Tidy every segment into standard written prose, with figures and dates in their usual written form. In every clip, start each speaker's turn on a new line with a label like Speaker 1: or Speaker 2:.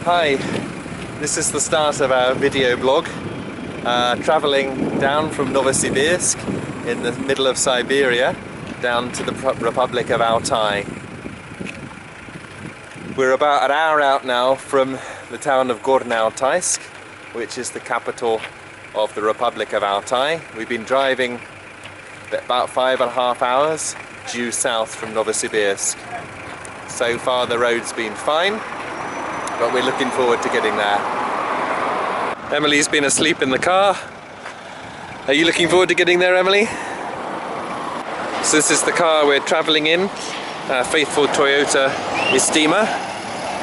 Speaker 1: Hi, this is the start of our video blog, travelling down from Novosibirsk in the middle of Siberia down to the Republic of Altai. We're about an hour out now from the town of Gorno-Altaysk, which is the capital of the Republic of Altai. We've been driving about 5.5 hours due south from Novosibirsk. So far the road's been fine, but we're looking forward to getting there. Emily's been asleep in the car. Are you looking forward to getting there, Emily? So this is the car we're travelling in, a faithful Toyota Istima,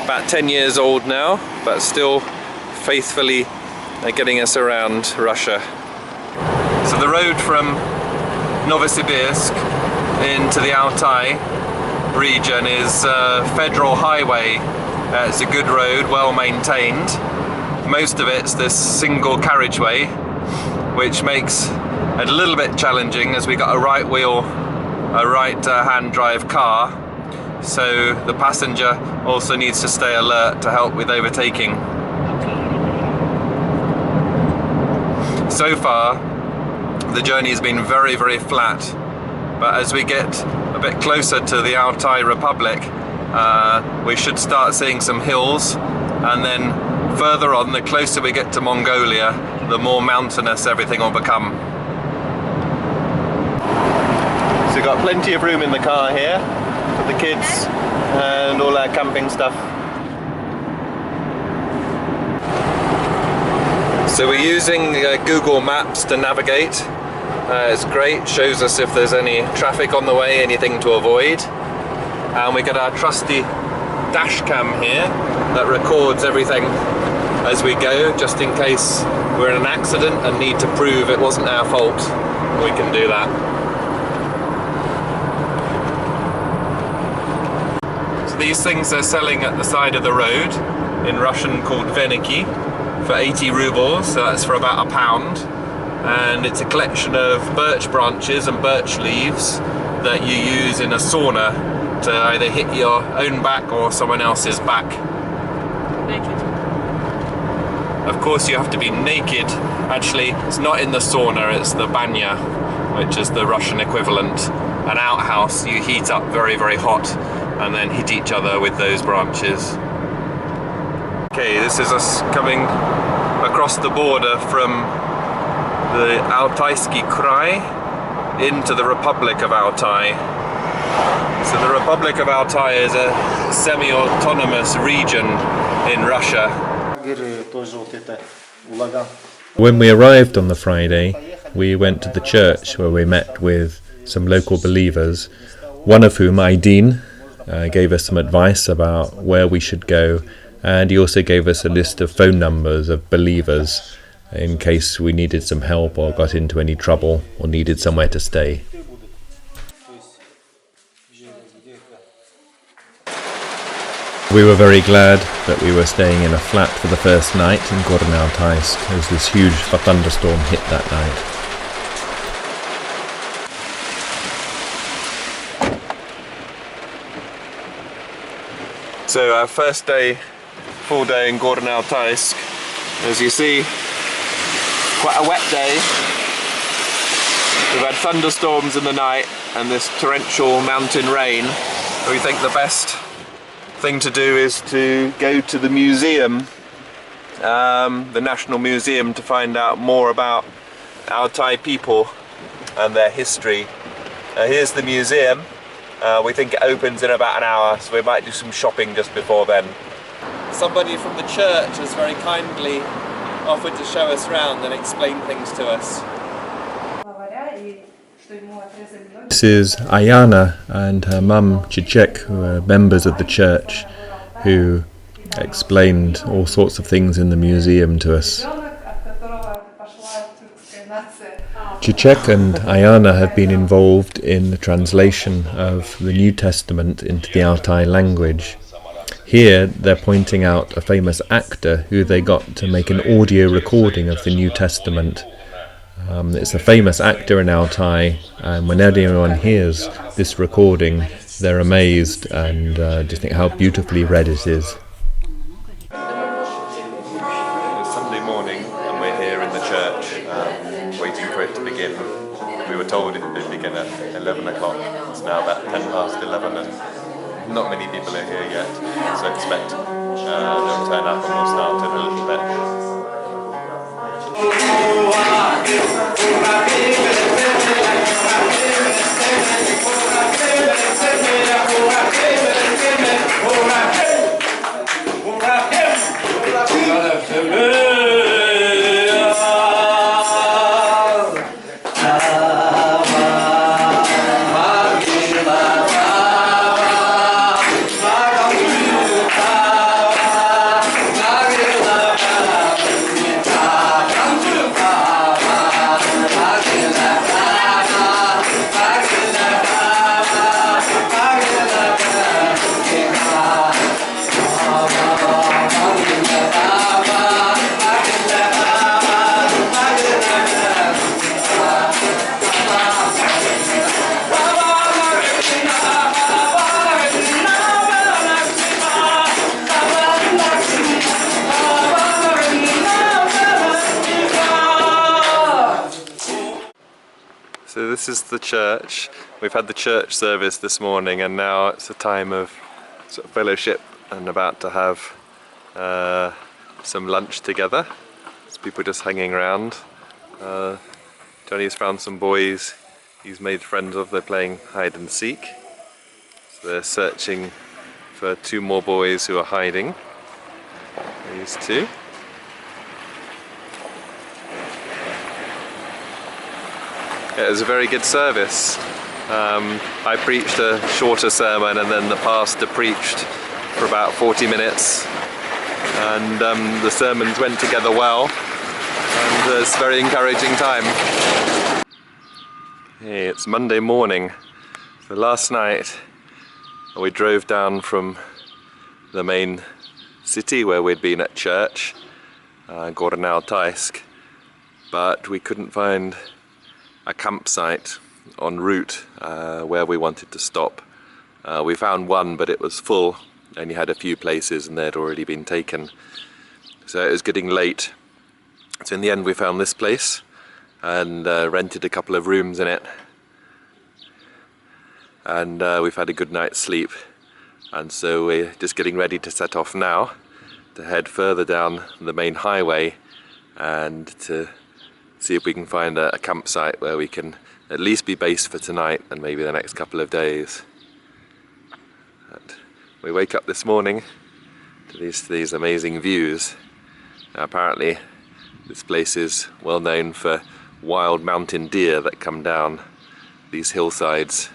Speaker 1: about 10 years old now, but still faithfully getting us around Russia. So the road from Novosibirsk into the Altai region is a federal highway. It's a good road, well maintained. Most of it's this single carriageway, which makes it a little bit challenging as we got a right wheel, a right hand drive car, so the passenger also needs to stay alert to help with overtaking. So far the journey has been very, very flat, but as we get a bit closer to the Altai Republic, we should start seeing some hills, and then further on, the closer we get to Mongolia, the more mountainous everything will become. So we've got plenty of room in the car here for the kids and all our camping stuff. So we're using Google Maps to navigate. It's great, shows us if there's any traffic on the way, anything to avoid. And we got our trusty dash cam here that records everything as we go, just in case we're in an accident and need to prove it wasn't our fault. We can do that. So these things they're selling at the side of the road, in Russian called veniki, for 80 rubles, so that's for about £1. And it's a collection of birch branches and birch leaves that you use in a sauna to either hit your own back or someone else's back.
Speaker 2: Naked.
Speaker 1: Of course you have to be naked. Actually, it's not in the sauna, it's the banya, which is the Russian equivalent. An outhouse you heat up very, very hot and then hit each other with those branches. Okay, this is us coming across the border from the Altaysky Krai into the Republic of Altai. So the Republic of Altai is a semi-autonomous region in Russia.
Speaker 3: When we arrived on the Friday, we went to the church where we met with some local believers, one of whom, Aydin, gave us some advice about where we should go, and he also gave us a list of phone numbers of believers in case we needed some help or got into any trouble or needed somewhere to stay. We were very glad that we were staying in a flat for the first night in Gorno-Altaysk as this huge thunderstorm hit that night.
Speaker 1: So our first day, full day in Gorno-Altaysk. As you see, quite a wet day. We've had thunderstorms in the night and this torrential mountain rain. We think the best thing to do is to go to the museum, the National Museum, to find out more about Altai people and their history. Here's the museum. We think it opens in about an hour, so we might do some shopping just before then. Somebody from the church has very kindly offered to show us around and explain things to us.
Speaker 3: This is Ayana and her mum Chichek, who are members of the church, who explained all sorts of things in the museum to us. Chichek and Ayana have been involved in the translation of the New Testament into the Altai language. Here they're pointing out a famous actor who they got to make an audio recording of the New Testament. It's a famous actor in Altai, and when anyone hears this recording, they're amazed and just think how beautifully read it is.
Speaker 1: for it to begin. We were told it would begin at 11 o'clock. It's now about 10 past 11 and not many people are here yet, so expect they'll turn up and we'll start in a little bit. So this is the church. We've had the church service this morning and now it's a time of sort of fellowship and about to have some lunch together. There's people just hanging around. Johnny's found some boys he's made friends of. They're playing hide and seek. So they're searching for two more boys who are hiding. These two. It was a very good service. I preached a shorter sermon and then the pastor preached for about 40 minutes and the sermons went together well and it's a very encouraging time. Hey, it's Monday morning. So last night we drove down from the main city where we'd been at church, Altai, but we couldn't find a campsite en route where we wanted to stop. We found one, but it was full and you had a few places and they'd already been taken. So it was getting late. So in the end we found this place and rented a couple of rooms in it. And we've had a good night's sleep. And so we're just getting ready to set off now to head further down the main highway and to see if we can find a campsite where we can at least be based for tonight and maybe the next couple of days. And we wake up this morning to these amazing views. Now, apparently this place is well known for wild mountain deer that come down these hillsides.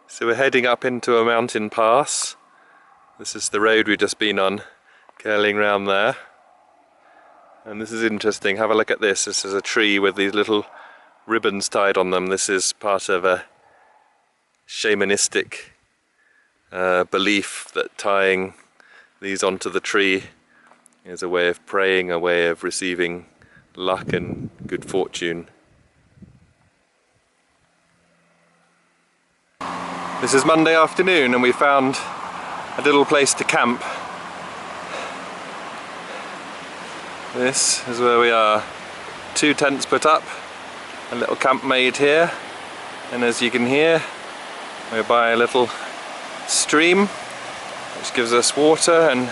Speaker 1: So we're heading up into a mountain pass. This is the road we've just been on, curling round there. And this is interesting. Have a look at this. This is a tree with these little ribbons tied on them. This is part of a shamanistic belief that tying these onto the tree is a way of praying, a way of receiving luck and good fortune. This is Monday afternoon and we found a little place to camp. This is where we are. 2 tents put up, a little camp made here, and as you can hear, we're by a little stream which gives us water and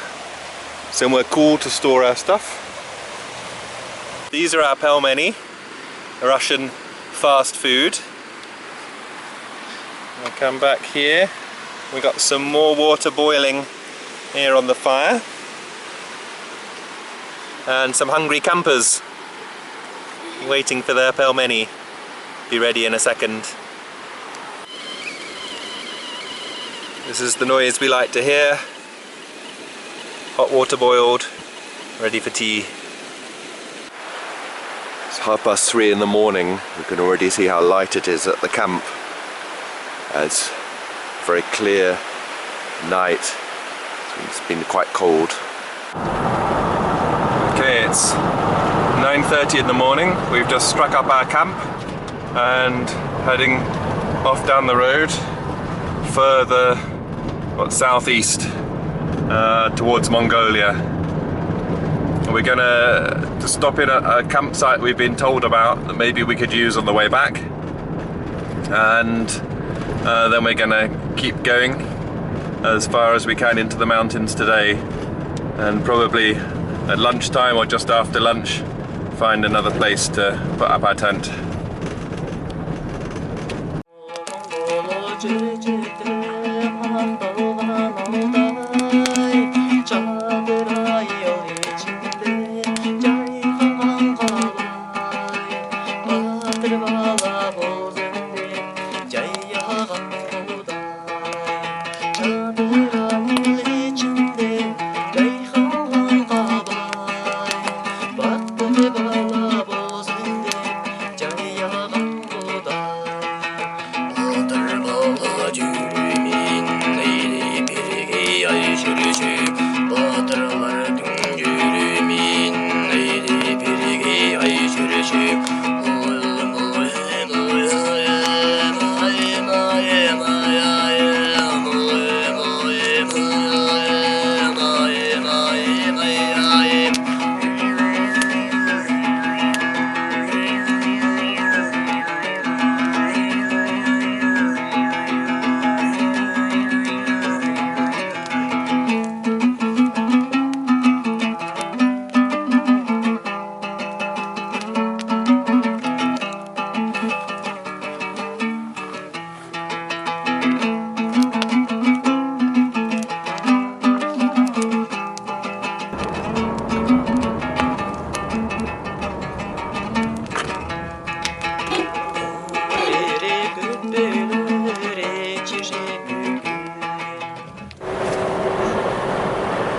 Speaker 1: somewhere cool to store our stuff. These are our pelmeni, Russian fast food. I'll come back here. We got some more water boiling here on the fire. And some hungry campers waiting for their pelmeni. Be ready in a second. This is the noise we like to hear. Hot water boiled, ready for tea. It's 3:30 in the morning. We can already see how light it is at the camp. It's a very clear night. It's been quite cold. Okay, it's 9:30 in the morning. We've just struck up our camp and heading off down the road further southeast towards Mongolia. We're gonna stop in a campsite we've been told about that maybe we could use on the way back, and then we're gonna keep going as far as we can into the mountains today, and probably at lunchtime or just after lunch find another place to put up our tent.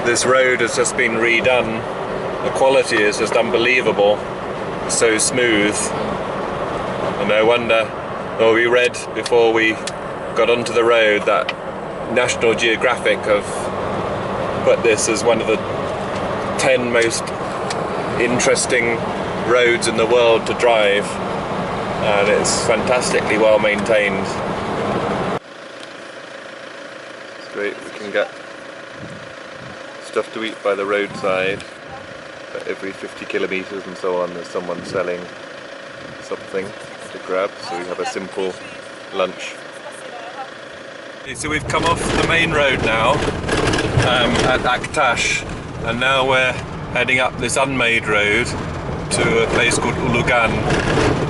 Speaker 1: This road has just been redone. The quality is just unbelievable. So smooth. And no wonder, well, we read before we got onto the road that National Geographic have put this as one of the 10 most interesting roads in the world to drive. And it's fantastically well maintained. It's great, we can get stuff to eat by the roadside. But every 50 kilometers and so on there's someone selling something to grab, so we have a simple lunch. Okay, so we've come off the main road now at Aktash, and now we're heading up this unmade road to a place called Ulugan,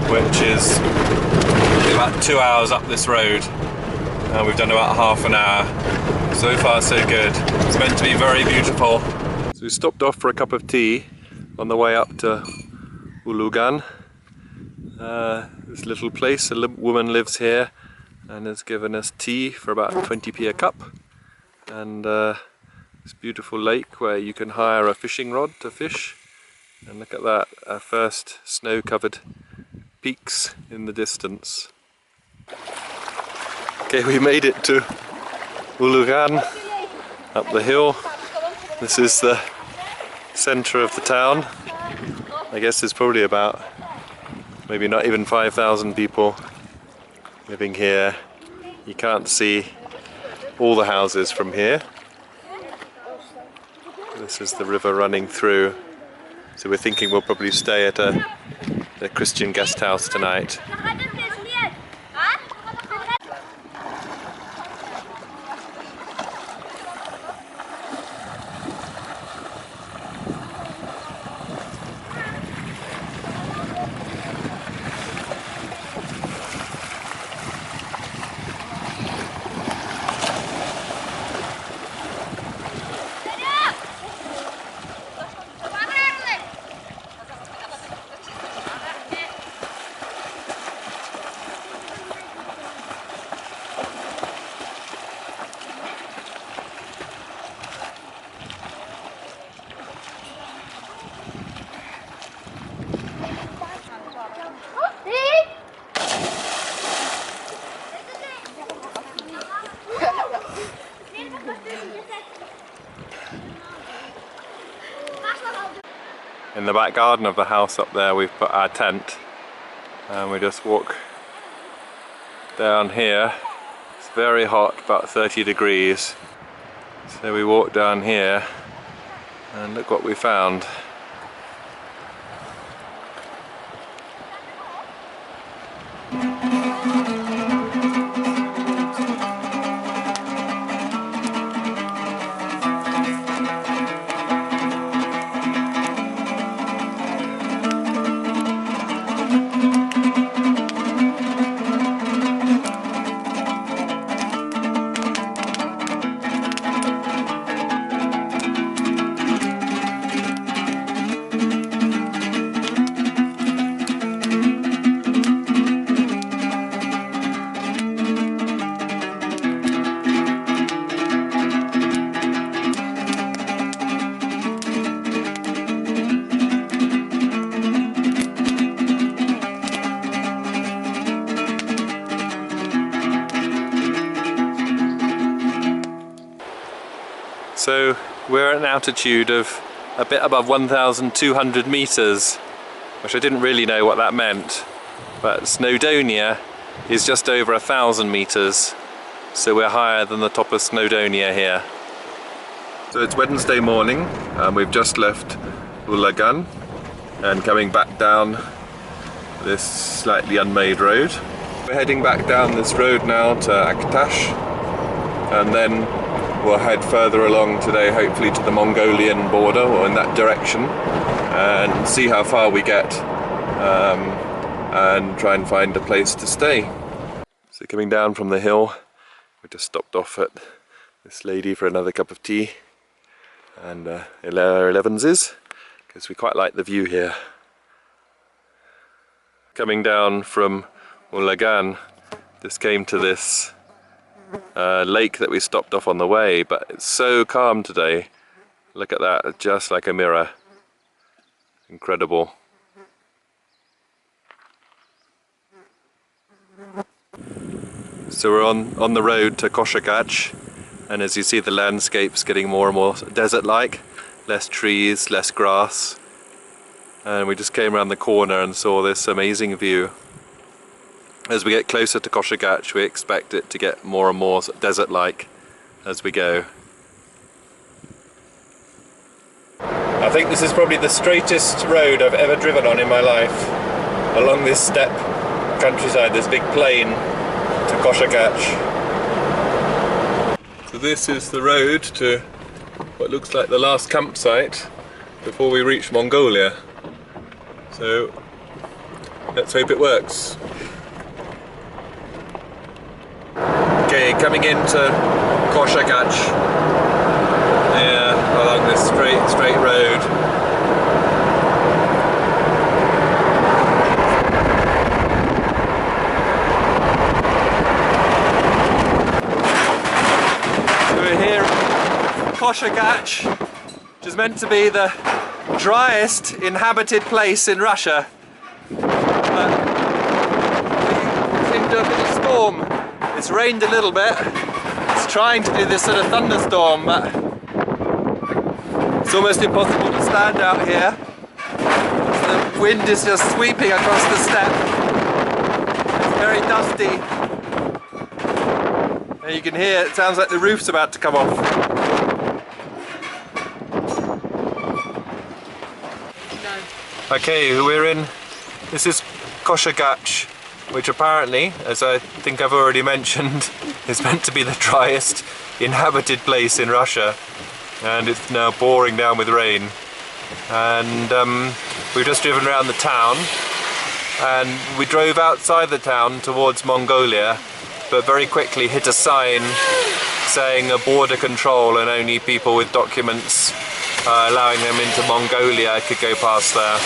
Speaker 1: which is about 2 hours up this road, and we've done about half an hour. So far so good. It's meant to be very beautiful. So we stopped off for a cup of tea on the way up to Ulugan. This little place, a woman lives here and has given us tea for about 20p a cup. And this beautiful lake where you can hire a fishing rod to fish. And look at that, our first snow-covered peaks in the distance. Okay, we made it to Ulugan, up the hill. This is the centre of the town. I guess there's probably about, maybe not even 5,000 people living here. You can't see all the houses from here. This is the river running through. So we're thinking we'll probably stay at a Christian guest house tonight. In the back garden of the house up there we've put our tent, and we just walk down here. It's very hot, about 30 degrees. So we walk down here and look what we found. So we're at an altitude of a bit above 1,200 meters, which I didn't really know what that meant, but Snowdonia is just over 1,000 meters, so we're higher than the top of Snowdonia here. So it's Wednesday morning and we've just left Ulagan and coming back down this slightly unmade road. We're heading back down this road now to Aktash, and then we'll head further along today, hopefully to the Mongolian border or in that direction, and see how far we get and try and find a place to stay. So coming down from the hill, we just stopped off at this lady for another cup of tea and 11's, because we quite like the view here. Coming down from Ulagan, just came to this lake that we stopped off on the way, but it's so calm today. Look at that, just like a mirror. Incredible. So we're on the road to Koshagach, and as you see, the landscape's getting more and more desert-like. Less trees, less grass. And we just came around the corner and saw this amazing view. As we get closer to Koshagach, we expect it to get more and more desert-like as we go. I think this is probably the straightest road I've ever driven on in my life. Along this steppe countryside, this big plain to Koshagach. So this is the road to what looks like the last campsite before we reach Mongolia. So let's hope it works. Okay, coming into Koshagach here along this straight road. So we're here in Koshagach, which is meant to be the driest inhabited place in Russia. But we seem to have hit a storm. It's rained a little bit. It's trying to do this sort of thunderstorm, but it's almost impossible to stand out here. The wind is just sweeping across the steppe. It's very dusty. And you can hear, it sounds like the roof's about to come off. No. Okay, we're in, this is Koshagach, which apparently, as I think I've already mentioned, is meant to be the driest inhabited place in Russia, and it's now pouring down with rain. And we've just driven around the town, and we drove outside the town towards Mongolia, but very quickly hit a sign saying a border control and only people with documents allowing them into Mongolia could go past there.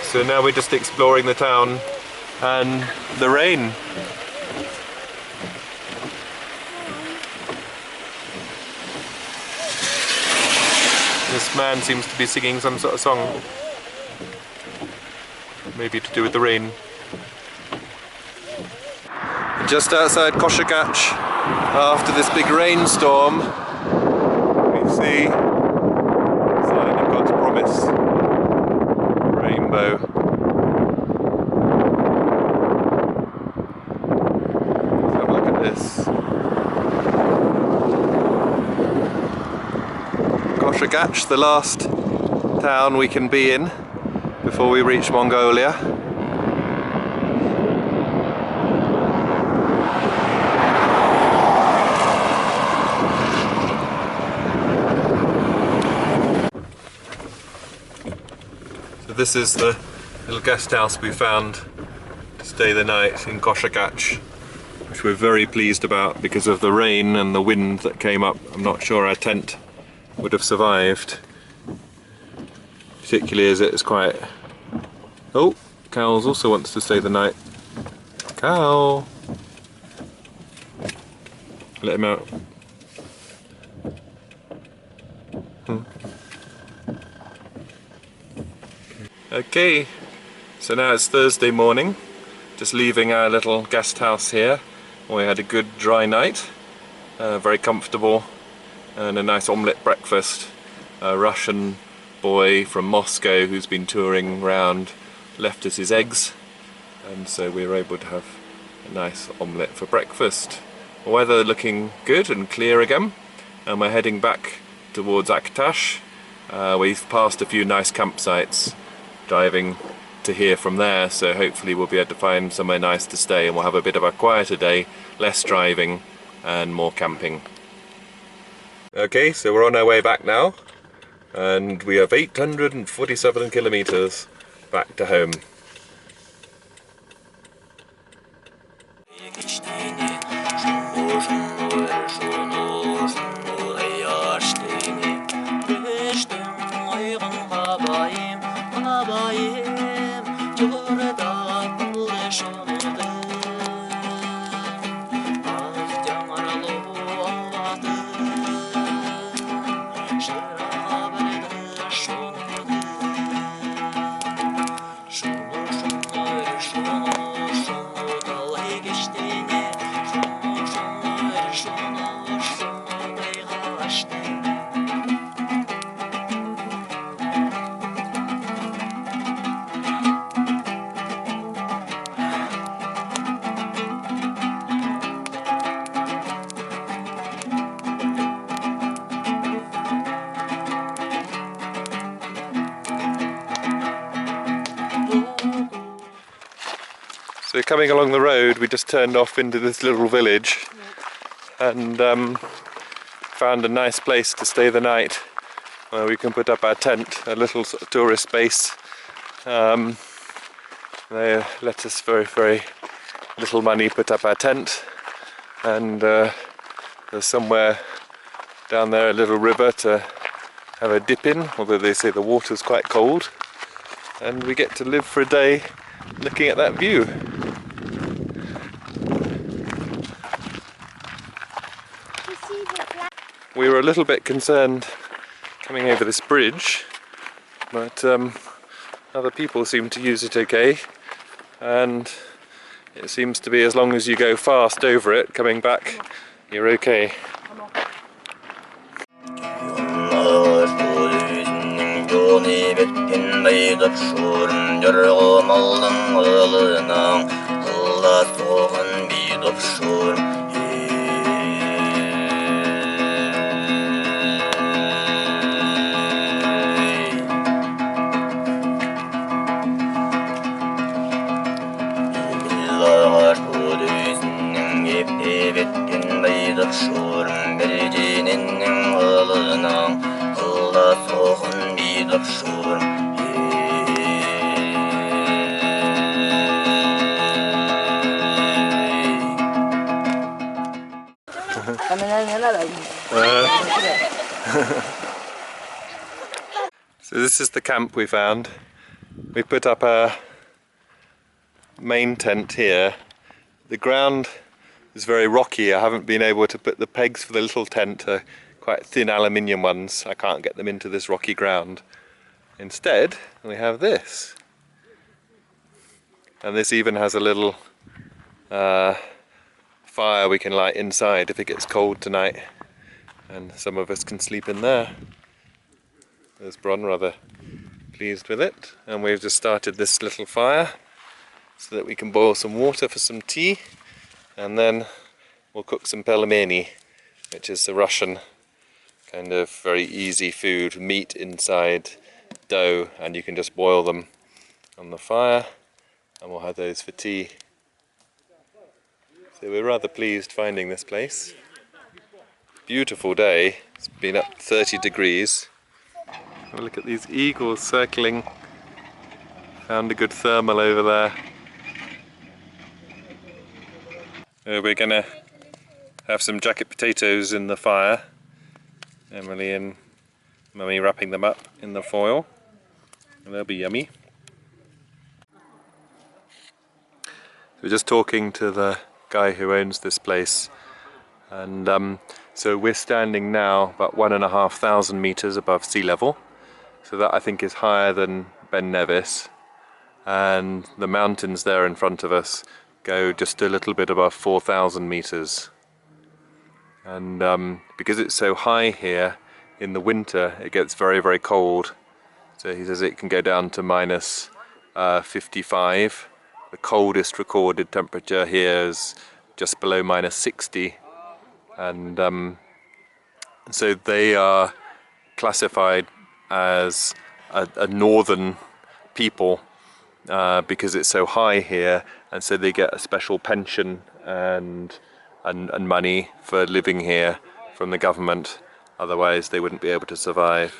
Speaker 1: So now we're just exploring the town and the rain. This man seems to be singing some sort of song, maybe to do with the rain. And just outside Koshagach, after this big rainstorm, we see the sign of God's promise, rainbow. This Koshagach, the last town we can be in before we reach Mongolia. So this is the little guest house we found to stay the night in Koshagach, which we're very pleased about because of the rain and the wind that came up. I'm not sure our tent would have survived, particularly as it is quite... Oh, Cowles also wants to stay the night. Cow! Let him out. Okay, so now it's Thursday morning, just leaving our little guest house here. We had a good dry night, very comfortable, and a nice omelette breakfast. A Russian boy from Moscow who's been touring around left us his eggs, and so we were able to have a nice omelette for breakfast. Weather looking good and clear again, and we're heading back towards Aktash. We've passed a few nice campsites driving to here from there, so hopefully we'll be able to find somewhere nice to stay and we'll have a bit of a quieter day, less driving and more camping. Okay, so we're on our way back now, and we have 847 kilometers back to home. So coming along the road, we just turned off into this little village and found a nice place to stay the night where we can put up our tent, a little sort of tourist base. They let us very little money put up our tent, and there's somewhere down there a little river to have a dip in, although they say the water's quite cold, and we get to live for a day looking at that view. We were a little bit concerned coming over this bridge, but other people seem to use it okay, and it seems to be as long as you go fast over it, coming back, you're okay. So this is the camp we found. We put up our main tent here. The ground is very rocky. I haven't been able to put the pegs for the little tent, quite thin aluminium ones. I can't get them into this rocky ground. Instead, we have this. And this even has a little fire we can light inside if it gets cold tonight. And some of us can sleep in there. There's Bron rather pleased with it. And we've just started this little fire so that we can boil some water for some tea. And then we'll cook some pelmeni, which is the Russian kind of very easy food, meat inside dough, and you can just boil them on the fire, and we'll have those for tea. So we're rather pleased finding this place. Beautiful day, it's been up 30 degrees. Have a look at these eagles circling. Found a good thermal over there. We're gonna have some jacket potatoes in the fire. Emily and Mummy wrapping them up in the foil, and they'll be yummy. We're just talking to the guy who owns this place, and so we're standing now about 1,500 meters above sea level, so that I think is higher than Ben Nevis, and the mountains there in front of us go just a little bit above 4,000 meters. and because it's so high here, in the winter it gets very, very cold. So he says it can go down to minus 55. The coldest recorded temperature here is just below minus 60, and so they are classified as a northern people because it's so high here, and so they get a special pension and money for living here from the government. Otherwise they wouldn't be able to survive.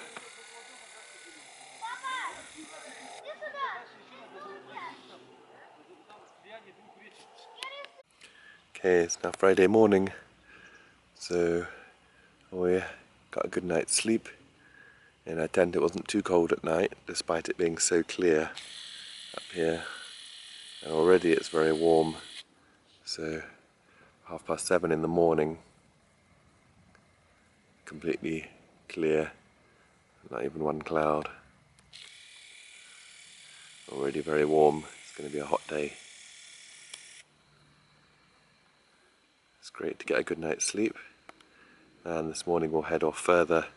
Speaker 1: Okay, it's now Friday morning, so we got a good night's sleep in a tent. It wasn't too cold at night, despite it being so clear up here. And already it's very warm, so 7:30 in the morning, completely clear, not even one cloud. Already very warm. It's going to be a hot day. It's great to get a good night's sleep, and this morning we'll head off further.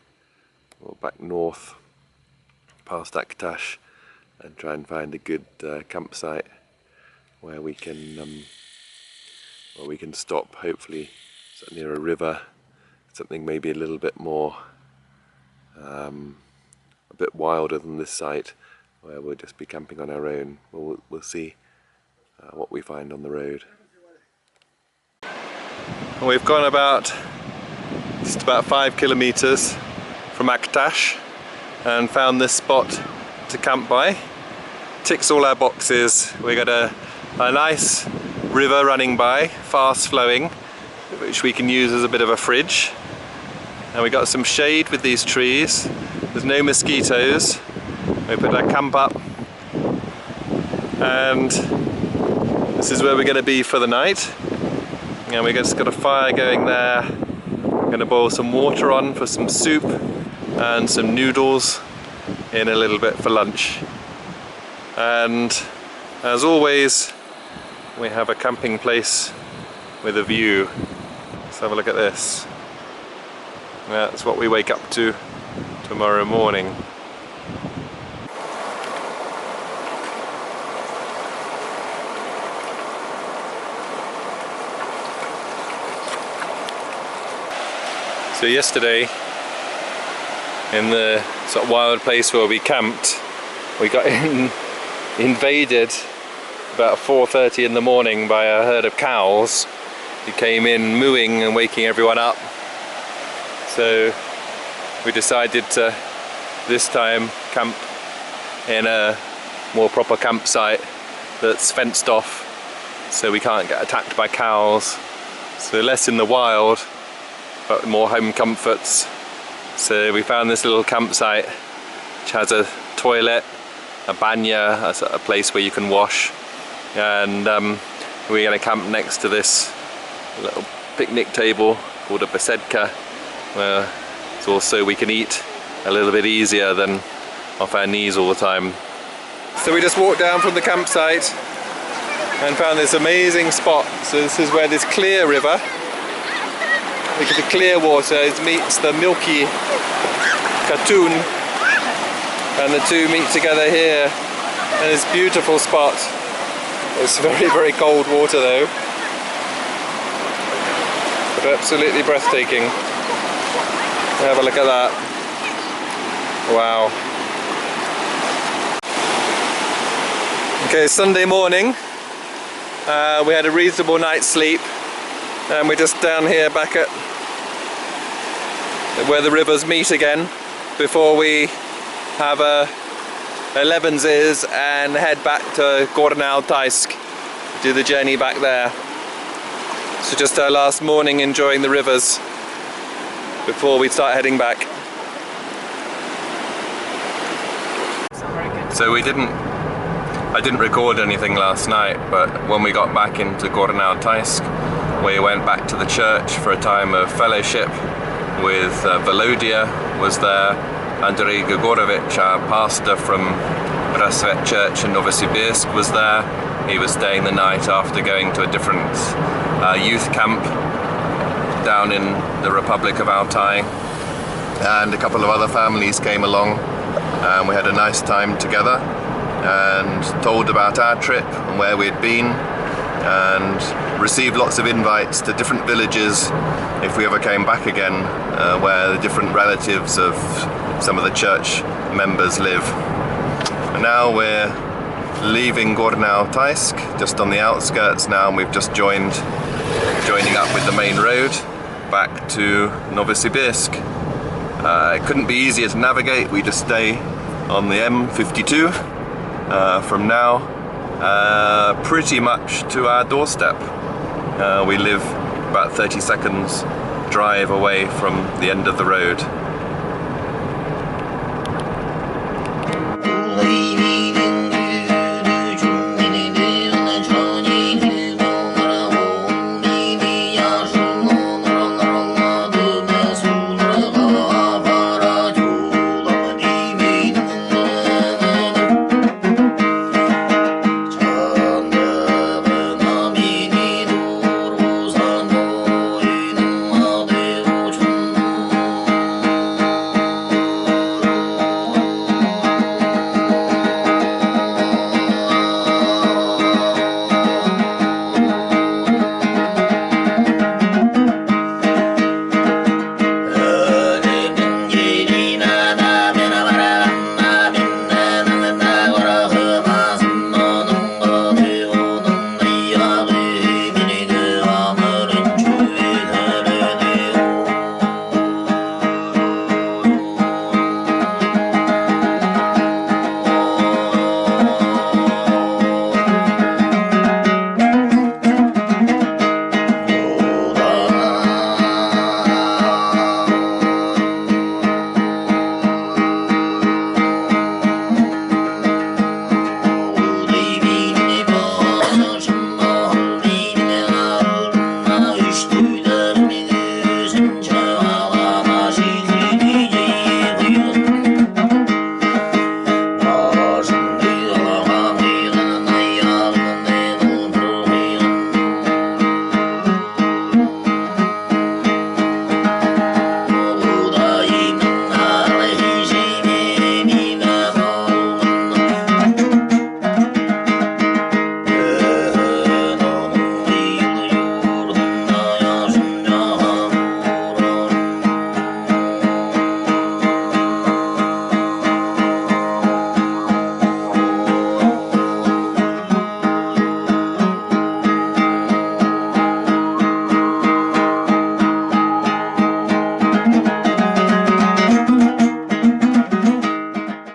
Speaker 1: We'll back north past Aktash and try and find a good campsite where we can stop, hopefully near a river, something maybe a little bit more a bit wilder than this site, where we'll just be camping on our own. We'll see what we find on the road. We've gone just about 5 kilometers from Aktash and found this spot to camp by. Ticks all our boxes. We got a nice river running by, fast flowing, which we can use as a bit of a fridge. And we got some shade with these trees. There's no mosquitoes. We put our camp up, and this is where we're going to be for the night. And we just got a fire going there. We're going to boil some water on for some soup and some noodles in a little bit for lunch. And as always, we have a camping place with a view. Let's have a look at this. That's what we wake up to tomorrow morning. So yesterday, in the sort of wild place where we camped, we got invaded about 4:30 in the morning by a herd of cows who came in mooing and waking everyone up. So we decided to this time camp in a more proper campsite that's fenced off, so we can't get attacked by cows. So less in the wild, but more home comforts. So we found this little campsite which has a toilet, a banya, a place where you can wash, and we're going to camp next to this little picnic table called a besedka, where it's also we can eat a little bit easier than off our knees all the time. So we just walked down from the campsite and found this amazing spot. So this is where this clear river, because the clear water meets the milky Katun, and the two meet together here in this beautiful spot. It's very, very cold water though, but absolutely breathtaking. Have a look at that. Wow. Okay, Sunday morning. We had a reasonable night's sleep, and we're just down here back at where the rivers meet again before we have a Levenses and head back to Altai, do the journey back there. So just our last morning enjoying the rivers before we start heading back. So I didn't record anything last night, but when we got back into Altai, we went back to the church for a time of fellowship with Volodya was there. Andrei Grigorovich, our pastor from Rasvet Church in Novosibirsk, was there. He was staying the night after going to a different youth camp. down in the Republic of Altai, and a couple of other families came along, and we had a nice time together and told about our trip and where we'd been, and received lots of invites to different villages if we ever came back again, where the different relatives of some of the church members live. And now we're leaving Gorny Altaisk, just on the outskirts now, and we've just joining up with the main road back to Novosibirsk. It couldn't be easier to navigate. We just stay on the M52 from now pretty much to our doorstep. We live about 30 seconds drive away from the end of the road.